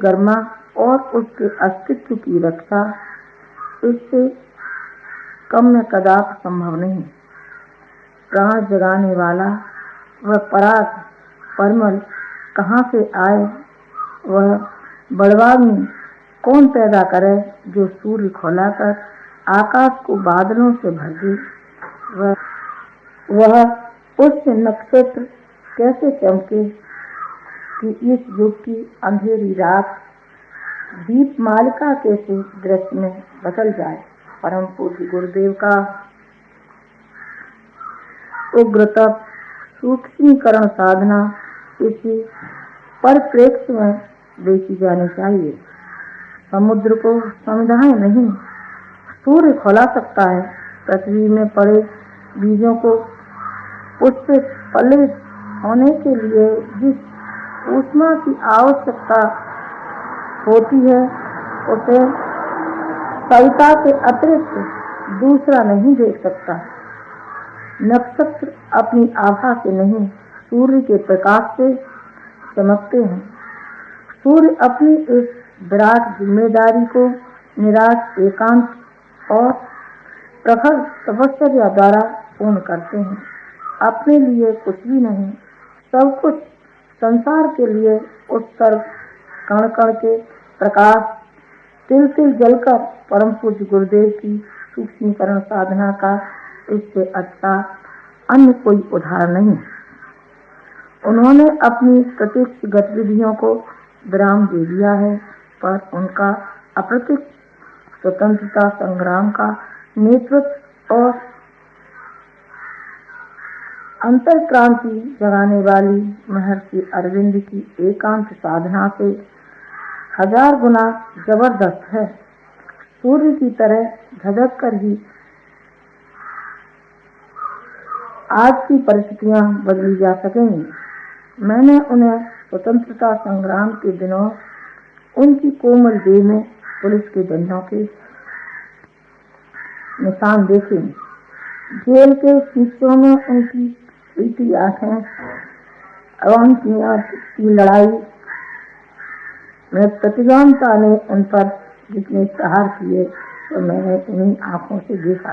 गर्मा और उसके अस्तित्व की रक्षा इससे कम में कदापि संभव नहीं। प्राण जगाने वाला वह पराग परमल कहाँ से आए, वह बड़वाग्नि कौन पैदा करे जो सूर्य खोलाकर आकाश को बादलों से भर दे। वह उस नक्षत्र कैसे चमके कि इस युग की अंधेरी रात दीपमालिका के दृश्य में बदल जाए। परम पूज्य गुरुदेव का उग्र तप सूक्ष्मीकरण साधना इसी परिप्रेक्ष्य में देखी जानी चाहिए। समुद्र को समझाएं नहीं, सूर्य खोला सकता है। पृथ्वी में पड़े बीजों को उससे फलित होने के लिए जिस ऊष्मा की आवश्यकता होती है उसे सविता के अतिरिक्त दूसरा नहीं देख सकता। नक्षत्र अपनी आभा से नहीं, सूर्य के प्रकाश से चमकते हैं। सूर्य अपनी इस विराट जिम्मेदारी को निराश, एकांत और प्रखर तपस्या द्वारा पूर्ण करते हैं। अपने लिए कुछ भी नहीं, सब कुछ संसार के लिए उत्सर्ग, कण कण के प्रकाश, तिल तिल जलकर परम पूज्य गुरुदेव की सूक्ष्मीकरण साधना का इससे अच्छा अन्य कोई उदाहरण नहीं। उन्होंने अपनी प्रत्यक्ष गतिविधियों को विराम दे दिया है, पर उनका अप्रत्यक्ष स्वतंत्रता संग्राम का नेतृत्व और अंतर्क्रांति जगाने वाली महर्षि अरविंद की एकांत साधना से हजार गुना जबरदस्त है। सूर्य की तरह धधक कर ही आज की परिस्थितियां बदली जा सकेंगी। मैंने उन्हें स्वतंत्रता संग्राम के दिनों उनकी कोमल देह में पुलिस के डंडों के निशान देखे। जेल के शीशों में उनकी पीटी आंखें, अवांछनीय की लड़ाई में प्रतिगामिता ने उन पर जितने प्रहार किए तो मैंने उन्हीं आंखों से देखा।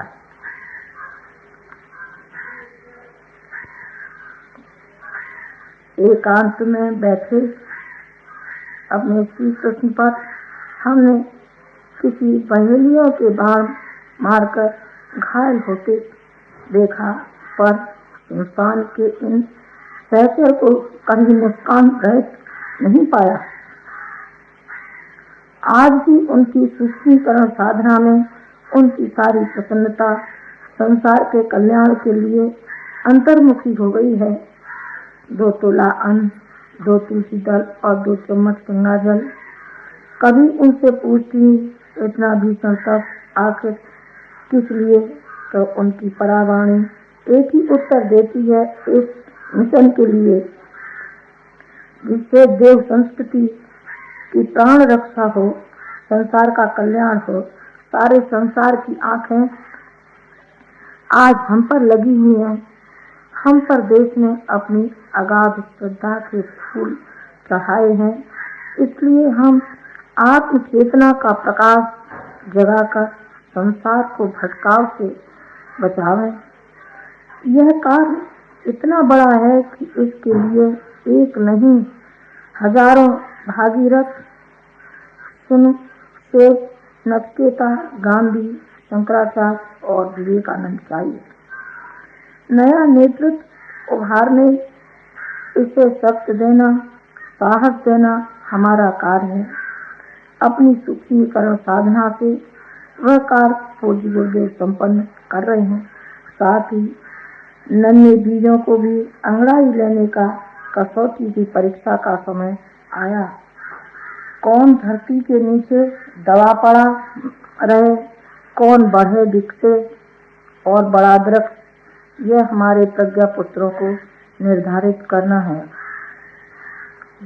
एकांत में बैठे अपने श्री कृष्ण पर हमने किसी पहेलियों के बाण मारकर घायल होते देखा, पर इंसान के इन सहचर को कभी मुस्कान रहित नहीं पाया। आज भी उनकी सूक्ष्मीकरण साधना में उनकी सारी प्रसन्नता संसार के कल्याण के लिए अंतर्मुखी हो गई है। 2 तोला अन्न, 2 तुलसी दल और 2 चम्मच गंगा जल। कभी उनसे पूछती इतना भीषण तप आखिर किस लिए, तो उनकी परावाणी एक ही उत्तर देती है, इस मिशन के लिए जिससे देव संस्कृति की प्राण रक्षा हो, संसार का कल्याण हो। सारे संसार की आंखें आज हम पर लगी हुई हैं। हम पर देश ने अपनी अगाध श्रद्धा के फूल चढ़ाए हैं, इसलिए हम आत्म चेतना का प्रकाश जगाकर संसार को भटकाव से बचावें। यह कार्य इतना बड़ा है कि इसके लिए एक नहीं हजारों भागीरथ, सुनसेव, नचिकेता, गांधी, शंकराचार्य और विवेकानंद चाहिए। नया नेतृत्व उभारने, इसे शक्ति देना, साहस देना हमारा कार्य है। अपनी सूक्ष्मीकरण साधना से वह कार्य पूज्य गुरुदेव संपन्न कर रहे हैं। साथ ही नन्हे बीजों को भी अंगड़ाई लेने का कसौटी की परीक्षा का समय आया। कौन धरती के नीचे दबा पड़ा रहे, कौन बढ़े विकसे और बड़ा वृक्ष, यह हमारे प्रज्ञा पुत्रों को निर्धारित करना है,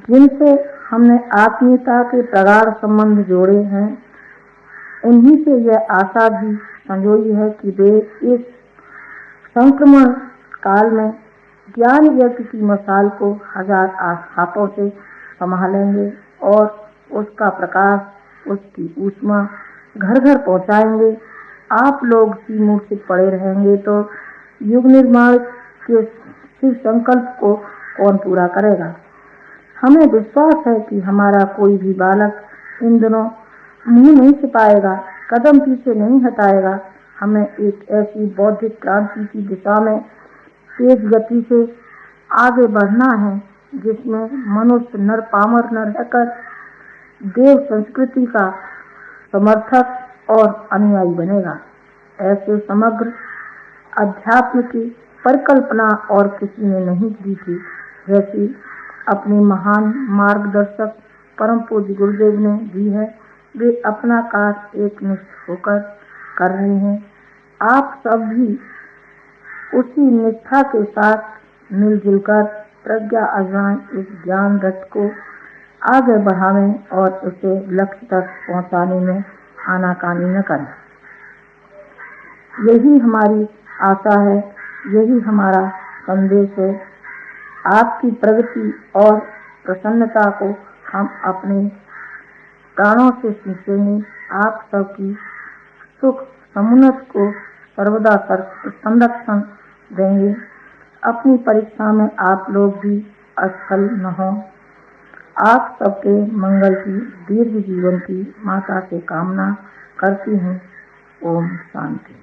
जिनसे हमने आत्मीयता के प्रगाढ़ संबंध जोड़े हैं। उन्हीं से यह आशा भी संजोई है कि वे इस संक्रमण काल में ज्ञान यज्ञ की मशाल को हजार हाथों से संभालेंगे और उसका प्रकाश, उसकी ऊष्मा घर घर पहुंचाएंगे। आप लोग सी मूर्छित पड़े रहेंगे तो युग निर्माण के शिव संकल्प को कौन पूरा करेगा? हमें विश्वास है कि हमारा कोई भी बालक इन दिनों मुंह नहीं छिपाएगा, कदम पीछे नहीं हटाएगा। हमें एक ऐसी बौद्धिक क्रांति की दिशा में तेज गति से आगे बढ़ना है जिसमें मनुष्य नर पामर न रहकर देव संस्कृति का समर्थक और अनुयायी बनेगा। ऐसे समग्र अध्यात्म की परिकल्पना और किसी ने नहीं की थी जैसी अपने महान मार्गदर्शक परम पूज्य गुरुदेव ने दी है। वे अपना कार्य एकनिष्ठ होकर कर रहे हैं। आप सब भी उसी निष्ठा के साथ मिलजुल कर प्रज्ञा अज्ञान इस ज्ञान रथ को आगे बढ़ावें और उसे लक्ष्य तक पहुंचाने में आनाकानी न करें। यही हमारी आशा है, यही हमारा संदेश है। आपकी प्रगति और प्रसन्नता को हम अपने प्राणों से सींचेंगे। आप सबकी सुख समुन्नत को सर्वदा संरक्षण देंगे। अपनी परीक्षा में आप लोग भी असफल न हो। आप सबके मंगल की, दीर्घ जीवन की माता से कामना करती हूँ। ओम शांति।